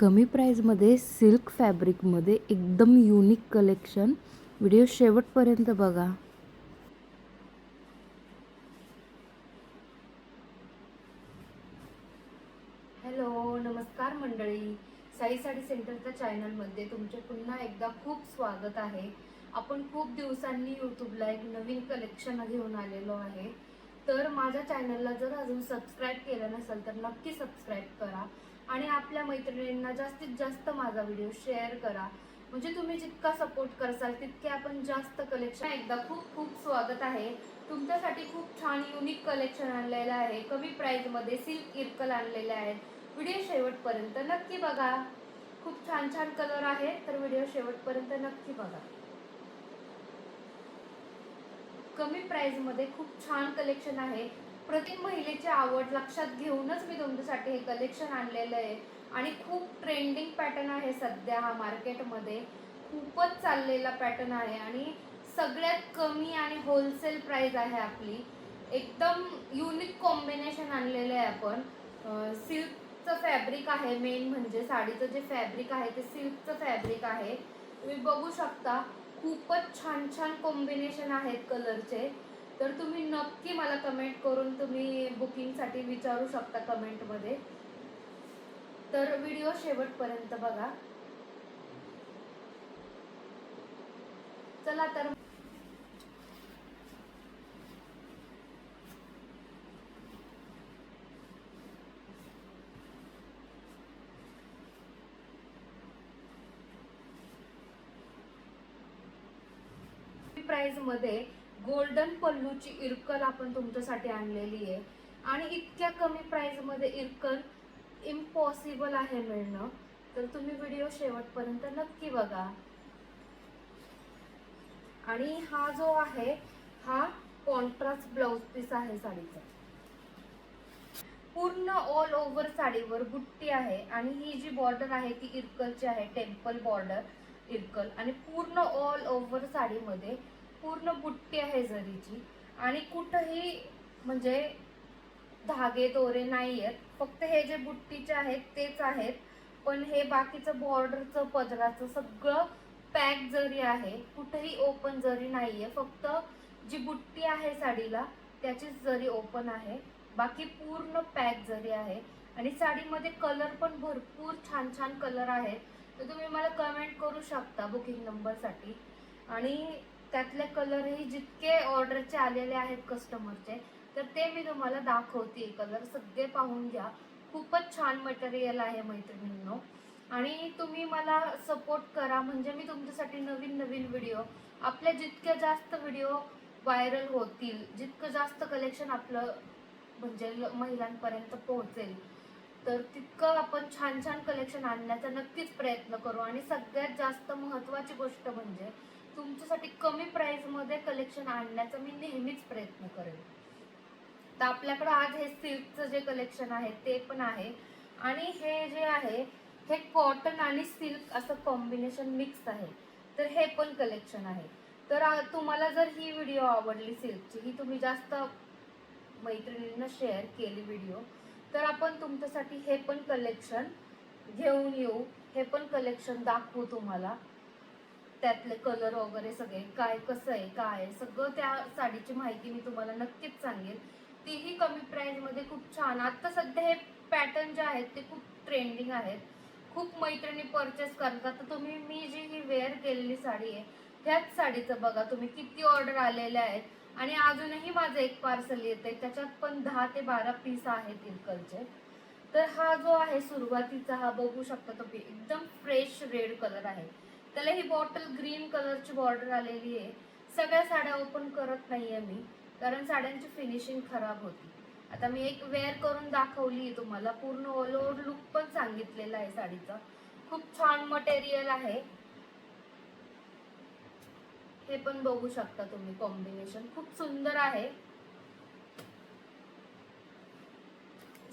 कमी प्राईजमध्ये सिल्क फॅब्रिकमध्ये एकदम युनिक कलेक्शन. व्हिडिओ शेवटपर्यंत बघा. हॅलो, नमस्कार मंडळी. साई साडी सेंटरच्या चॅनलमध्ये तुमचे पुन्हा एकदा खूप स्वागत आहे. आपण खूप दिवसांनी यूट्यूबला एक नवीन कलेक्शन घेऊन आलेलो आहे. तर माझ्या चॅनलला जर अजून सबस्क्राईब केलं नसेल तर नक्की सबस्क्राईब करा आणि आपल्या मैत्रिणींना जास्तीत जास्त माझा व्हिडिओ शेअर करा. म्हणजे तुम्ही जितका सपोर्ट करसाल तितके आपण जास्त कलेक्शन. एकदा खूप खूप स्वागत आहे. तुमच्यासाठी खूप छान युनिक कलेक्शन आणलेलं आहे. कमी प्राइसमध्ये सिल्क इरकल आणलेले आहेत. व्हिडिओ शेवटपर्यंत नक्की बघा. खूप छान छान कलर आहे, तर व्हिडिओ शेवटपर्यंत नक्की बघा. कमी प्राइसमध्ये खूप छान कलेक्शन आहे. प्रत्येक महिलेची आवड लक्षात घेऊनच मी तुमच्यासाठी हे कलेक्शन आणलेलं आहे. आणि खूप ट्रेंडिंग पॅटर्न आहे सध्या हा मार्केटमध्ये. खूपच चाललेला पॅटर्न आहे आणि सगळ्यात कमी आणि होलसेल प्राइस आहे आपली. एकदम युनिक कॉम्बिनेशन आणलेलं आहे आपण. सिल्कचं फॅब्रिक आहे. मेन म्हणजे साडीचं जे फॅब्रिक आहे ते सिल्कचं फॅब्रिक आहे. तुम्ही बघू शकता खूपच छान छान कॉम्बिनेशन आहेत कलरचे. तर तुम्ही नक्की मला कमेंट करून तुम्ही बुकिंगसाठी विचारू शकता कमेंटमध्ये. तर व्हिडिओ शेवटपर्यंत बघा. चला तर प्राइस मध्ये गोल्डन पल्लूची इरकल आपण तुमच्यासाठी आणलेली आहे. आणि इतक्या कमी प्राइस मध्ये इरकल इम्पॉसिबल आहे मिळणं. तर तुम्ही व्हिडिओ शेवटपर्यंत नक्की बघा. आणि हा जो आहे हा कॉन्ट्रास्ट ब्लाउज पीस आहे साडीचा. पूर्ण ऑल ओव्हर साडीवर बुट्टी आहे आणि ही जी बॉर्डर आहे ती इरकलची आहे. टेम्पल बॉर्डर इरकल आणि पूर्ण ऑल ओव्हर साडीमध्ये पूर्ण बुट्टी आहे जरीची. आणि कुठेही म्हणजे धागे दोरे नाही आहेत. फक्त हे जे बुट्टीचे आहेत तेच आहेत. पण हे बाकीचं बॉर्डरचं पदराचं सगळं पॅक जरी आहे. कुठेही ओपन जरी नाहीये. फक्त जी बुट्टी आहे साडीला त्याचीच जरी ओपन आहे. बाकी पूर्ण पॅक जरी आहे. आणि साडीमध्ये कलर पण भरपूर छान छान कलर आहेत. तर तुम्ही मला कमेंट करू शकता बुकिंग नंबरसाठी. आणि त्यातले कलरही जितके ऑर्डरचे आलेले आहेत कस्टमरचे तर ते मी तुम्हाला दाखवते. कलर सगळे पाहून घ्या. खूपच छान मटेरियल आहे मैत्रिणींनो. आणि तुम्ही मला सपोर्ट करा म्हणजे मी तुमच्यासाठी नवीन नवीन व्हिडिओ आपल्या जितके जास्त व्हिडिओ व्हायरल होतील, जितकं जास्त कलेक्शन आपलं म्हणजे महिलांपर्यंत पोहोचेल तर तितकं आपण छान छान कलेक्शन आणण्याचा नक्कीच प्रयत्न करू. आणि सगळ्यात जास्त महत्त्वाची गोष्ट म्हणजे तुमच्यासाठी कमी प्राइसमध्ये कलेक्शन आणण्याचा मी नेहमीच प्रयत्न करेन. तर आपल्याकडे आज हे सिल्कचं जे कलेक्शन आहे ते पण आहे. आणि हे जे आहे हे कॉटन आणि सिल्क असं कॉम्बिनेशन मिक्स आहे. तर हे पण कलेक्शन आहे. तर तुम्हाला जर ही व्हिडिओ आवडली सिल्कची, ही तुम्ही जास्त मैत्रिणींना शेअर केली व्हिडिओ, तर आपण तुमच्यासाठी हे पण कलेक्शन घेऊन येऊ. हे पण कलेक्शन दाखवू तुम्हाला. त्यातले कलर वगैरे सगळे काय कसं आहे काय आहे सगळं त्या साडीची माहिती मी तुम्हाला नक्कीच सांगेन. तीही कमी प्राइसमध्ये खूप छान. आता सध्या हे पॅटर्न जे आहेत ते खूप ट्रेंडिंग आहेत. खूप मैत्रिणी परचेस करतात. तर तुम्ही मी जी ही वेअर केलेली साडी आहे त्याच साडीचं बघा तुम्ही किती ऑर्डर आलेल्या आहेत. आणि अजूनही माझं एक पार्सल येत आहे. त्याच्यात पण 10 ते 12 पीस आहेत इरकलचे. तर हा जो आहे सुरुवातीचा हा बघू शकता तुम्ही एकदम फ्रेश रेड कलर आहे. त्याला ही बॉटल ग्रीन कलरची बॉर्डर आलेली आहे. सगळ्या साड्या ओपन करत नाहीये मी कारण साड्यांची फिनिशिंग खराब होती. आता मी एक वेअर करून दाखवली तुम्हाला. पूर्ण ऑल ओव्हर लुक पण सांगितलेला आहे साडीचा. खूप छान मटेरियल आहे. हे पण बघू शकता तुम्ही कॉम्बिनेशन खूप सुंदर आहे.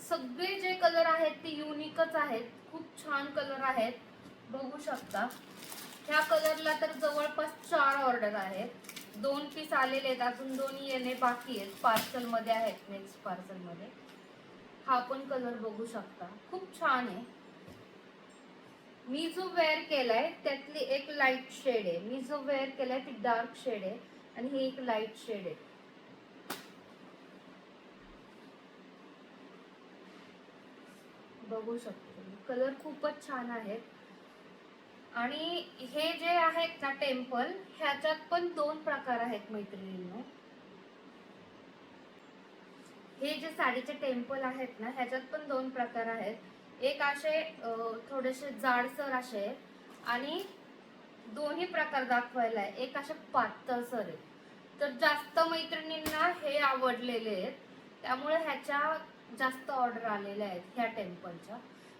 सगळे जे कलर आहेत ते युनिकच आहेत. खूप छान कलर आहेत. बघू शकता ह्या कलरला तर जवळपास 4 ऑर्डर आहेत. 2 पीस आलेले आहेत. अजून 2 येणे बाकी आहेत. पार्सल मध्ये आहेत. नेक्स्ट पार्सल मध्ये हा पण कलर बघू शकता खूप छान आहे. मी जो वेअर केलाय त्यातली एक लाईट शेड आहे, मी जो वेअर केलाय ती डार्क शेड आहे आणि ही एक लाईट शेड आहे. बघू शकतो तुम्ही, कलर खूपच छान आहेत. आणि हे जे आहेत ना टेम्पल, ह्याच्यात पण 2 प्रकार आहेत मैत्रिणींनो. हे जे साडीचे टेम्पल आहेत ना ह्याच्यात पण 2 प्रकार आहेत. एक असे थोडेसे जाडसर असे आणि दोन्ही प्रकार दाखवायला आहे. एक असे पातळसर आहे. तर जास्त मैत्रिणींना हे आवडलेले आहेत, त्यामुळे ह्याच्या जास्त ऑर्डर आलेल्या आहेत ह्या टेम्पलच्या.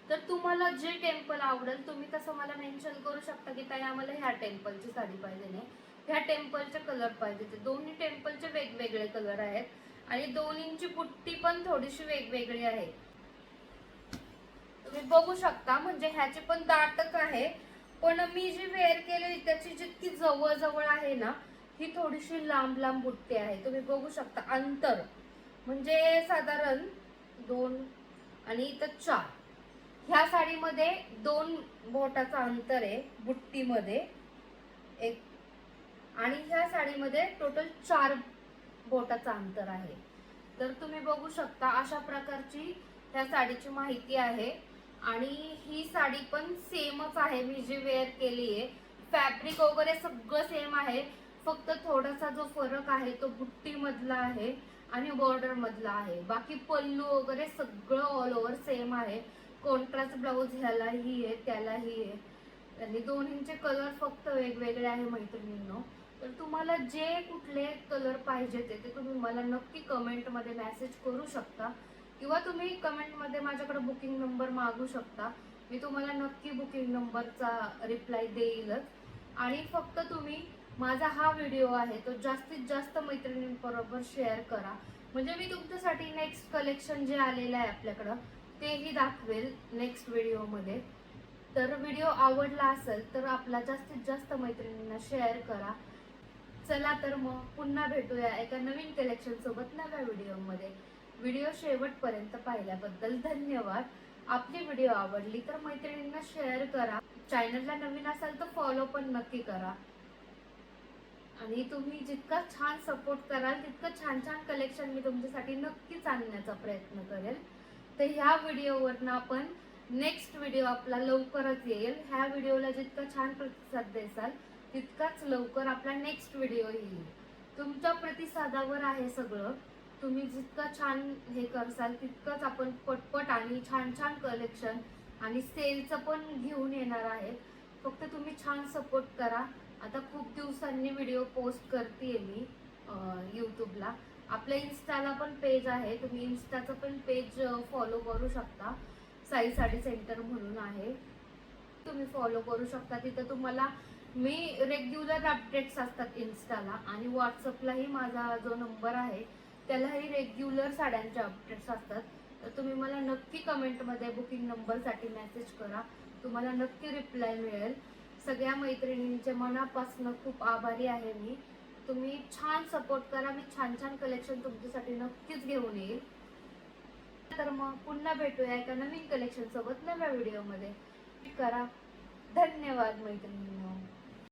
तर तुम्हाला जे टेम्पल आवडेल तुम्ही तसं मला मेन्शन करू शकता की ताई आम्हाला ह्या टेम्पलची साडी पाहिजे नाही, ह्या टेम्पलचे कलर पाहिजे. ते दोन्ही टेम्पलचे वेगवेगळे कलर आहेत आणि दोन्हींची पुट्टी पण थोडीशी वेगवेगळी आहे. तुम्ही बघू शकता, म्हणजे ह्याची पण दाटच आहे, पण मी जी वेअर केली त्याची जितकी जवळ जवळ आहे ना ही थोडीशी लांब लांब बुट्टी आहे. तुम्ही बघू शकता अंतर म्हणजे साधारण 2 आणि इथं 4. ह्या साडीमध्ये 2 बोटाचं अंतर आहे बुट्टीमध्ये एक, आणि ह्या साडीमध्ये टोटल 4 बोटाचं अंतर आहे. तर तुम्ही बघू शकता अशा प्रकारची ह्या साडीची माहिती आहे. आणि ही साडी पण सेमच आहे, मी जी वेअर केली आहे. फॅब्रिक वगैरे सगळं सेम आहे, फक्त थोडासा जो फरक आहे तो बुट्टी मधला आहे आणि बॉर्डर मधला आहे. बाकी पल्लू वगैरे सगळं ऑल ओव्हर सेम आहे. कॉन्ट्रास्ट ब्लाऊज ह्यालाही आहे त्यालाही आहे आणि दोन्हींचे कलर फक्त वेगवेगळे आहे मैत्रिणींनो. तर तुम्हाला जे कुठले कलर पाहिजे ते तुम्ही मला नक्की कमेंटमध्ये मेसेज करू शकता किंवा तुम्ही कमेंटमध्ये माझ्याकडे बुकिंग नंबर मागू शकता. मी तुम्हाला नक्की बुकिंग नंबरचा रिप्लाय देईलच. आणि फक्त तुम्ही माझा हा व्हिडिओ आहे तो जास्तीत जास्त मैत्रिणींबरोबर शेअर करा, म्हणजे मी तुमच्यासाठी नेक्स्ट कलेक्शन जे आलेलं आहे आपल्याकडं तेही दाखवेल नेक्स्ट व्हिडिओमध्ये. तर व्हिडिओ आवडला असेल तर आपला जास्तीत जास्त मैत्रिणींना शेअर करा. चला तर मग पुन्हा भेटूया एका नवीन कलेक्शन सोबत नव्या व्हिडिओमध्ये. व्हिडिओ शेवटपर्यंत पाहिल्याबद्दल धन्यवाद. आपली व्हिडिओ आवडली तर मैत्रिणींना शेअर करा. चॅनलला नवीन असाल तर फॉलो पण नक्की करा. आणि तुम्ही जितका छान सपोर्ट कराल तितकं छान छान कलेक्शन मी तुमच्यासाठी नक्कीच आणण्याचा प्रयत्न करेल. तर ह्या व्हिडिओवरनं आपण नेक्स्ट व्हिडिओ आपला लवकरच येईल. ह्या व्हिडिओला जितका छान प्रतिसाद देसाल तितकाच लवकर आपला नेक्स्ट व्हिडिओ येईल. तुमच्या प्रतिसादावर आहे सगळं. तुम्ही जितकं छान हे करसाल तितकंच आपण पटपट आणि छान छान कलेक्शन आणि सेलचं पण घेऊन येणार आहे. फक्त तुम्ही छान सपोर्ट करा. आता खूप दिवसांनी व्हिडिओ पोस्ट करते मी यूट्यूबला. आपल्या इन्स्टाला पण पेज आहे, तुम्ही इन्स्टाचं पण पेज फॉलो करू शकता. साई साडी सेंटर म्हणून आहे, तुम्ही फॉलो करू शकता. तिथं तुम्हाला मी रेग्युलर अपडेट्स असतात इन्स्टाला आणि व्हॉट्सअपलाही माझा जो नंबर आहे त्यालाही रेग्युलर साड्यांचे अपडेट्स असतात. तर तुम्ही मला नक्की कमेंटमध्ये बुकिंग नंबरसाठी मेसेज करा, तुम्हाला नक्की रिप्लाय मिळेल. सगळ्या मैत्रिणींचे मनापासून खूप आभारी आहे मी. तुम्ही छान सपोर्ट करा, मी छान छान कलेक्शन तुमच्यासाठी नक्कीच घेऊन येईल. तर मग पुन्हा भेटूया एका नवीन कलेक्शन सोबत नव्या व्हिडिओमध्ये. करा. धन्यवाद मैत्रिणींनो.